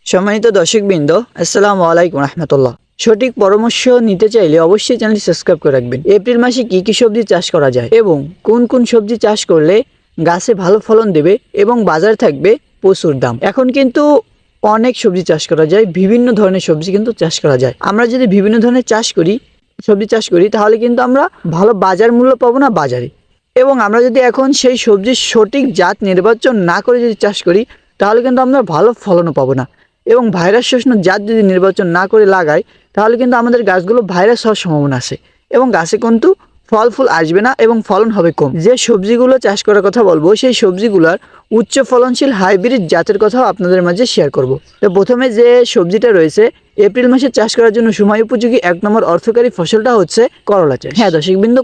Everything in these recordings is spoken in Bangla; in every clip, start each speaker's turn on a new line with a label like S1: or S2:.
S1: সম্মানিত দর্শকবৃন্দ, আসসালামু আলাইকুম রহমতুল্লাহ। সঠিক পরামর্শ নিতে চাইলে অবশ্যই চ্যানেলটি সাবস্ক্রাইব করে রাখবেন। এপ্রিল মাসে কি কি সবজি চাষ করা যায় এবং কোন কোন সবজি চাষ করলে গাছে ভালো ফলন দেবে এবং বাজার থাকবে প্রচুর দাম। এখন কিন্তু অনেক সবজি চাষ করা যায়, বিভিন্ন ধরনের সবজি কিন্তু চাষ করা যায়। আমরা যদি বিভিন্ন ধরনের সবজি চাষ করি তাহলে কিন্তু আমরা ভালো বাজার মূল্য পাবো না বাজারে। এবং আমরা যদি এখন সেই সবজির সঠিক জাত নির্বাচন না করে যদি চাষ করি তাহলে কিন্তু আমরা ভালো ফলনও পাবো না। এবং ভাইরাস শোষণ জাত যদি নির্বাচন না করে লাগাই তাহলে কিন্তু আমাদের গাছগুলো ভাইরাস হওয়ার সম্ভাবনা আছে এবং গাছে কিন্তু ফল ফুল আসবে না এবং ফলন হবে কম। যে সবজিগুলো চাষ করার কথা বলবো সেই সবজিগুলোর উচ্চ ফলনশীল হাইব্রিড জাতের কথাও আপনাদের মাঝে শেয়ার করব। তো প্রথমে যে সবজিটা রয়েছে, এপ্রিল মাসে চাষ করার জন্য সময় উপযোগী 1 নম্বর অর্থকারী ফসলটা হচ্ছে করলা চাষ। হ্যাঁ দর্শকবৃন্দ,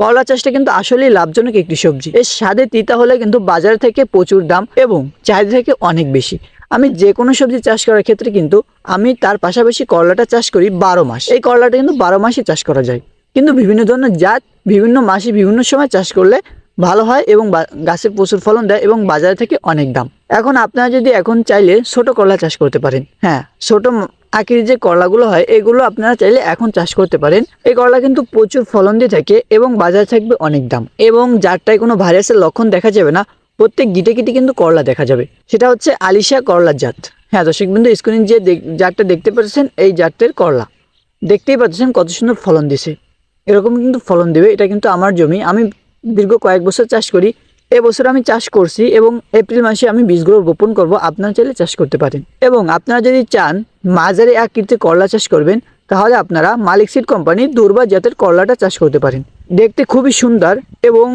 S1: করলা চাষটা কিন্তু আসলেই লাভজনক একটি সবজি। এর স্বাদে তিতা হলে কিন্তু বাজার থেকে প্রচুর দাম এবং চাহিদা থেকে অনেক বেশি। আমি যে কোনো সবজি চাষ করার ক্ষেত্রে কিন্তু আমি তার পাশাপাশি করলাটা চাষ করি 12 মাস। এই করলাটা কিন্তু 12 মাসই চাষ করা যায়, কিন্তু বিভিন্ন ধরনের জাত বিভিন্ন মাসে বিভিন্ন সময় চাষ করলে ভালো হয় এবং গাছে প্রচুর ফলন দেয় এবং বাজারে থেকে অনেক দাম। এখন আপনারা যদি এখন চাইলে ছোট করলা চাষ করতে পারেন। হ্যাঁ, ছোট আকির যে করলাগুলো হয় এগুলো আপনারা চাইলে এখন চাষ করতে পারেন। এই করলা কিন্তু প্রচুর ফলন দিয়ে থাকে এবং বাজারে থাকবে অনেক দাম এবং জাতটায় কোনো ভাইরাসের লক্ষণ দেখা যাবে না। প্রত্যেক গিটে গিটে কিন্তু করলা দেখা যাবে, সেটা হচ্ছে আলিশা করলার জাত। হ্যাঁ দর্শকবৃন্দ, স্ক্রিনে যে জাতটা দেখতে পাচ্ছেন এই জাতের করলা দেখতেই পাচ্ছেন কত সুন্দর ফলন দিছে। এরকম কিন্তু ফলন দেবে। এটা কিন্তু আমার জমি, আমি দীর্ঘ কয়েক বছর চাষ করি। এবছর আমি চাষ করছি এবং এপ্রিল মাসে আমি বীজগুলো রোপণ করব। আপনারা চাইলে চাষ করতে পারেন এবং আপনারা যদি চান মাঝারি আকৃতির করলা চাষ করবেন তাহলে আপনারা মালিক সিড কোম্পানির দুর্বা জাতের করলাটা চাষ করতে পারেন। দেখতে খুবই সুন্দর এবং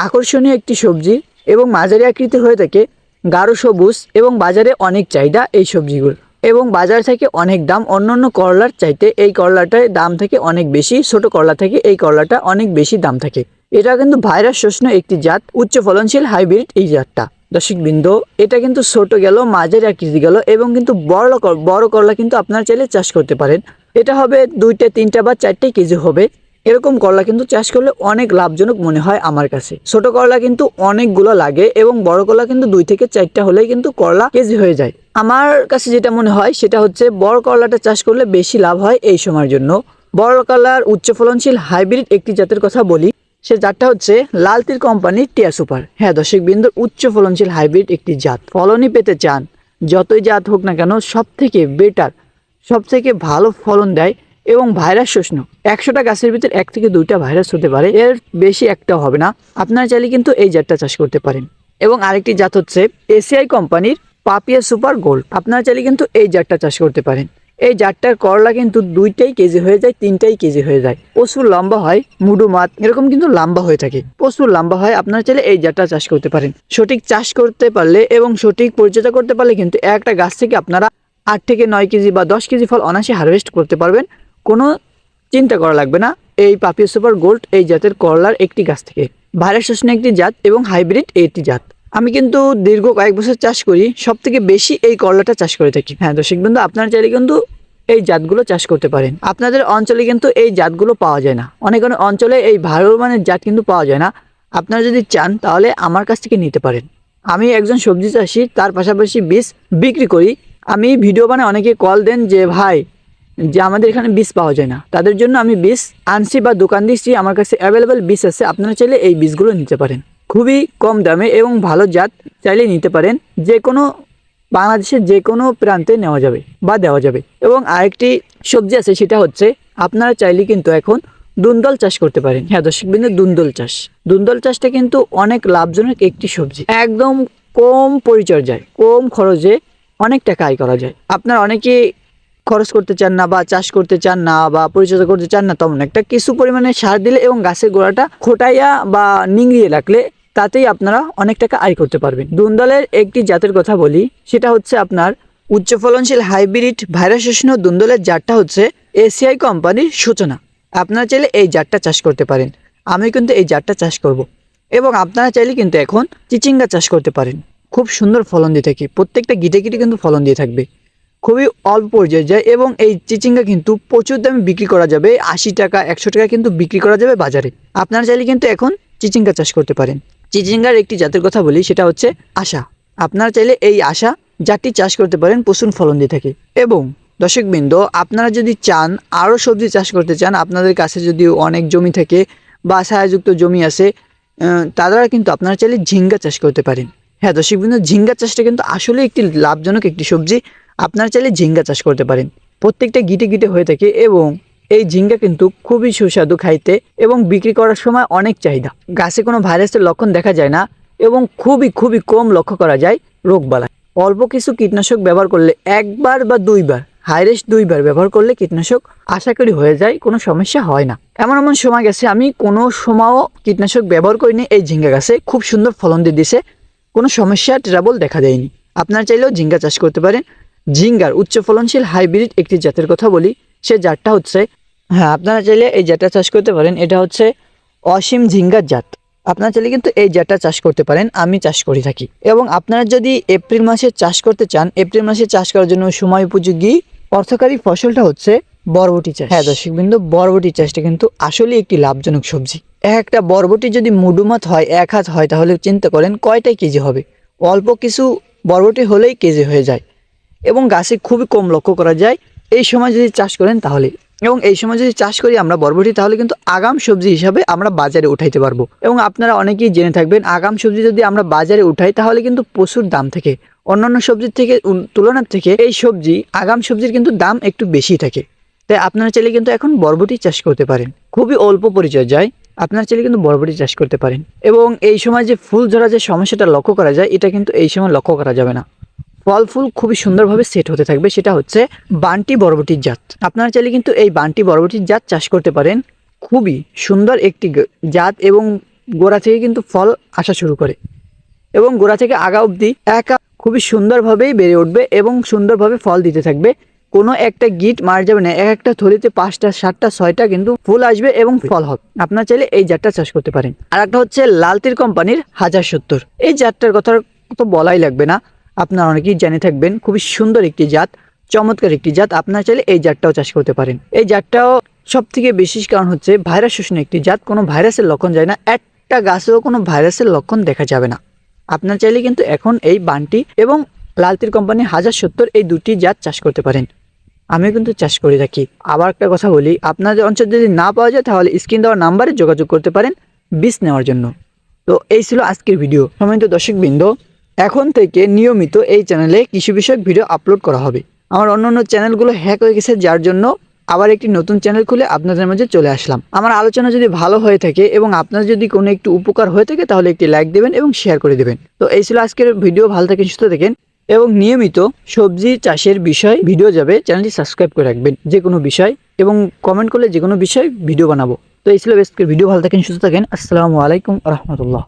S1: আকর্ষণীয় একটি সবজি এবং মাঝারি আকৃতির হয়ে থাকে, গাঢ় সবুজ এবং বাজারে অনেক চাহিদা এই সবজিগুলো এবং বাজার থেকে অনেক দাম। অন্যান্য করলার চাইতে এই করলাটার দাম থেকে অনেক বেশি, ছোট করলা থেকে এই করলাটা অনেক বেশি দাম থাকে। এটা কিন্তু ভাইরাস শোষণ একটি জাত, উচ্চ ফলনশীল হাইব্রিড এই জাতটা। দর্শকবৃন্দ, এটা কিন্তু ছোট গেল, মাঝারি আকৃতি গেল এবং কিন্তু বড় করলা কিন্তু আপনারা চাইলে চাষ করতে পারেন। এটা হবে 2টা 3টা বা 4টে কেজি হবে। এরকম করলা কিন্তু চাষ করলে অনেক লাভজনক মনে হয় আমার কাছে। ছোট করলা কিন্তু অনেকগুলো লাগে এবং বড় করলা কিন্তু 2 থেকে 4টা হলেই কিন্তু করলা কেজি হয়ে যায়। আমার কাছে যেটা মনে হয় সেটা হচ্ছে বড় করলাটা চাষ করলে বেশি লাভ হয় এই সময়ের জন্য। বড় করলার উচ্চ ফলনশীল হাইব্রিড একটি জাতের কথা বলি, সে জাতটা হচ্ছে লাল তীর কোম্পানির টিয়া সুপার। হ্যাঁ দর্শকবৃন্দ, উচ্চ ফলনশীল হাইব্রিড একটি জাত। ফলনই পেতে চান, যতই জাত হোক না কেন, সব থেকে বেটার, সব থেকে ভালো ফলন দেয় এবং ভাইরাস শোষণ। 100টা গাছের ভিতর 1 থেকে 2টা ভাইরাস হতে পারে, এর বেশি একটাও হবে না। আপনারা চাইলে কিন্তু এই জাতটা চাষ করতে পারেন। এবং আরেকটি জাত হচ্ছে এসিআই কোম্পানির পাপিয়া সুপার গোল্ড। আপনারা চাইলে কিন্তু এই জাতটা চাষ করতে পারেন। এই জাতটার করলা কিন্তু 2টাই কেজি হয়ে যায়, 3টাই কেজি হয়ে যায়। প্রচুর লম্বা হয়, মুডু মাত এরকম কিন্তু লম্বা হয়ে থাকে, প্রচুর লম্বা হয়। আপনারা চাইলে এই জাতটা চাষ করতে পারেন। সঠিক চাষ করতে পারলে এবং সঠিক পরিচর্যা করতে পারলে কিন্তু একটা গাছ থেকে আপনারা 8 থেকে 9 কেজি বা 10 কেজি ফল অনায়াসে হারভেস্ট করতে পারবেন। কোনো চিন্তা করা লাগবে না এই পাপিয়া সুপার গোল্ড এই জাতের করলার একটি গাছ থেকে। ভাইরাস শোষণ একটি জাত এবং হাইব্রিড একটি জাত। আমি কিন্তু দীর্ঘ কয়েক বছর চাষ করি, সব থেকে বেশি এই করলাটা চাষ করে থাকি। হ্যাঁ দর্শকবৃন্দ, আপনারা চাইলে কিন্তু এই জাতগুলো চাষ করতে পারেন। আপনাদের অঞ্চলে কিন্তু এই জাতগুলো পাওয়া যায় না, অনেক অনেক অঞ্চলে এই ভালো মানের জাত কিন্তু পাওয়া যায় না। আপনারা যদি চান তাহলে আমার কাছ থেকে নিতে পারেন। আমি একজন সবজি চাষি, তার পাশাপাশি বীজ বিক্রি করি। আমি ভিডিও বানাই, অনেকে কল দেন যে ভাই যে আমাদের এখানে বীজ পাওয়া যায় না, তাদের জন্য আমি বীজ আনছি বা দোকান দিচ্ছি। আমার কাছে অ্যাভেলেবেল বীজ আছে, আপনারা চাইলে এই বীজগুলো নিতে পারেন খুবই কম দামে এবং ভালো জাত চাইলে নিতে পারেন। যে কোনো বাংলাদেশের যে কোনো প্রান্তে নেওয়া যাবে বা দেওয়া যাবে। এবং আরেকটি সবজি আছে, সেটা হচ্ছে আপনারা চাইলে কিন্তু এখন দুন্দল চাষ করতে পারেন। হ্যাঁ দর্শকবৃন্দ, দুন্দল চাষটা কিন্তু অনেক লাভজনক একটি সবজি। একদম কম পরিচর্যায় কম খরচে অনেক টাকা আয় করা যায়। আপনারা অনেকে খরচ করতে চান না বা চাষ করতে চান না বা পরিচর্যা করতে চান না, তেমন একটা কিছু পরিমাণে সার দিলে এবং গাছের গোড়াটা খোটাইয়া বা নিংড়িয়ে রাখলে তাতেই আপনারা অনেক টাকা আয় করতে পারবেন। দুন্দলের একটি জাতের কথা বলি, সেটা হচ্ছে আপনার উচ্চ ফলনশীল হাইব্রিড ভাইরাস শোষণ দুন্দলের জাতটা হচ্ছে এসিআই কোম্পানির সূচনা। আপনারা চাইলে এই জাতটা চাষ করতে পারেন। আমি কিন্তু এই জাতটা চাষ করব। এবং আপনারা চাইলে কিন্তু এখন চিচিঙ্গা চাষ করতে পারেন। খুব সুন্দর ফলন দিয়ে থাকে, প্রত্যেকটা গিটে গিটে কিন্তু ফলন দিয়ে থাকবে, খুবই অল্প পর্যায়ে যায় এবং এই চিচিঙ্গা কিন্তু প্রচুর দামে বিক্রি করা যাবে। 80 টাকা 100 টাকা কিন্তু বিক্রি করা যাবে বাজারে। আপনারা চাইলে কিন্তু এখন চিচিঙ্গা চাষ করতে পারেন। চিচিঙ্গার একটি জাতের কথা বলি, সেটা হচ্ছে আশা। আপনারা চাইলে এই আশা জাতটি চাষ করতে পারেন প্রচুর ফলন দিয়ে থাকে। এবং দর্শকবৃন্দ, আপনারা যদি চান আরও সবজি চাষ করতে চান, আপনাদের কাছে যদি অনেক জমি থাকে বা ছায়াযুক্ত জমি আছে, তারা কিন্তু আপনারা চাইলে ঝিঙ্গা চাষ করতে পারেন। হ্যাঁ দর্শকবৃন্দ, ঝিঙ্গা চাষটা কিন্তু আসলে একটি লাভজনক একটি সবজি। আপনারা চাইলে ঝিঙ্গা চাষ করতে পারেন। প্রত্যেকটা গিটে গিটে হয়ে থাকে এবং এই ঝিঙ্গা কিন্তু খুবই সুস্বাদু খাইতে এবং বিক্রি করার সময় অনেক চাহিদা। গাছে কোনো ভাইরাসের লক্ষণ দেখা যায় না এবং খুবই খুবই কম লক্ষ্য করা যায় রোগবালাই। অল্প কিছু কীটনাশক ব্যবহার করলে একবার বা দুইবার, হাইরেস্ট দুইবার ব্যবহার করলে কীটনাশক আশা করি হয়ে যায়, কোনো সমস্যা হয় না। এমন এমন সময় গেছে আমি কোনো সময়ও কীটনাশক ব্যবহার করিনি, এই ঝিঙ্গা গাছে খুব সুন্দর ফলন দিয়ে দিছে, কোনো সমস্যা ট্রাবল দেখা দেয়নি। আপনারা চাইলেও ঝিঙ্গা চাষ করতে পারেন। ঝিঙ্গার উচ্চ ফলনশীল হাইব্রিড একটি জাতের কথা বলি, সে জাতটা হচ্ছে, হ্যাঁ আপনারা চাইলে এই জাতটা চাষ করতে পারেন। এটা হচ্ছে অসীম ঝিঙ্গার জাত। আপনারা চাইলে কিন্তু এই জাতটা চাষ করতে পারেন, আমি চাষ করে থাকি। এবং আপনারা যদি এপ্রিল মাসে চাষ করতে চান, এপ্রিল মাসে চাষ করার জন্য সময় উপযোগী অর্থকারী ফসলটা হচ্ছে বরবটি চাষ। হ্যাঁ দর্শকবৃন্দ, বরবটি চাষটা কিন্তু আসলে একটি লাভজনক সবজি। একটা বরবটি যদি মুডুমাত হয়, 1 হাত হয়, তাহলে চিন্তা করেন কয়টাই কেজি হবে। অল্প কিছু বরবটি হলেই কেজি হয়ে যায় এবং গাছে খুবই কম লক্ষ্য করা যায় এই সময় যদি চাষ করেন তাহলে। এবং এই সময় যদি চাষ করি আমরা বরবটি, তাহলে কিন্তু আগাম সবজি হিসাবে আমরা বাজারে উঠাইতে পারবো। এবং আপনারা অনেকেই জেনে থাকবেন, আগাম সবজি যদি আমরা বাজারে উঠাই তাহলে কিন্তু প্রচুর দাম থাকে। অন্যান্য সবজির থেকে তুলনার থেকে এই সবজি, আগাম সবজির কিন্তু দাম একটু বেশি থাকে। তাই আপনারা চাইলে কিন্তু এখন বরবটি চাষ করতে পারেন, খুবই অল্প পরিচর্যায় আপনারা চাইলে কিন্তু বরবটি চাষ করতে পারেন। এবং এই সময় যে ফুল ঝরা যে সমস্যাটা লক্ষ্য করা যায়, এটা কিন্তু এই সময় লক্ষ্য করা যাবে না। ফল ফুল খুবই সুন্দরভাবে সেট হতে থাকবে, সেটা হচ্ছে বান্টি বরবটির জাত। আপনারা চাইলে কিন্তু এই বান্টি বরবটির জাত চাষ করতে পারেন। খুবই সুন্দর একটি জাত এবং গোড়া থেকে কিন্তু ফল আসা শুরু করে এবং গোড়া থেকে আগা অবধি একা খুবই সুন্দরভাবেই বেড়ে উঠবে এবং সুন্দরভাবে ফল দিতে থাকবে। কোনো একটা গিট মার যাবে না, এক একটা থলিতে 5টা 7টা 6টা কিন্তু ফুল আসবে এবং ফল হবে। আপনারা চাইলে এই জাতটা চাষ করতে পারেন। আর একটা হচ্ছে লালতির কোম্পানির 1070। এই জাতটার কথা তো বলাই লাগবে না, আপনারা অনেকেই জেনে থাকবেন। খুবই সুন্দর একটি জাত, চমৎকার একটি জাত। আপনারা চাইলে এই জাতটাও চাষ করতে পারেন। এই জাতটাও সব থেকে বিশেষ কারণ হচ্ছে ভাইরাস শোষণ একটি জাত, কোনো ভাইরাসের লক্ষণ যায় না, একটা গাছেও কোনো ভাইরাসের লক্ষণ দেখা যাবে না। আপনারা চাইলে কিন্তু এখন এই বান্টি এবং লালতির কোম্পানি 1070 এই দুটি জাত চাষ করতে পারেন। আমিও কিন্তু চাষ করে থাকি। আবার একটা কথা বলি, আপনাদের অঞ্চল যদি না পাওয়া যায় তাহলে স্ক্রিন দেওয়ার নাম্বারে যোগাযোগ করতে পারেন বীজ নেওয়ার জন্য। তো এই ছিল আজকের ভিডিও। সম্মানিত দর্শকবৃন্দ, এখন থেকে নিয়মিত এই চ্যানেলে কৃষি বিষয়ক ভিডিও আপলোড করা হবে। আমার অন্যান্য চ্যানেলগুলো হ্যাক হয়ে গেছে, যার জন্য আবার একটি নতুন চ্যানেল খুলে আপনাদের মাঝে চলে আসলাম। আমার আলোচনা যদি ভালো হয়ে থাকে এবং আপনার যদি কোনো একটু উপকার হয়ে থাকে তাহলে একটি লাইক দেবেন এবং শেয়ার করে দেবেন। তো এই ছিল আজকের ভিডিও। ভালো থাকেন, সুস্থ থাকেন এবং নিয়মিত সবজি চাষের বিষয় ভিডিও যাবে, চ্যানেলটি সাবস্ক্রাইব করে রাখবেন যে কোনো বিষয়, এবং কমেন্ট করলে যে কোনো বিষয় ভিডিও বানাবো। তো এই ছিল আজকের ভিডিও। ভালো থাকেন, সুস্থ থাকেন। আসসালামু আলাইকুম রহমতুল্লাহ।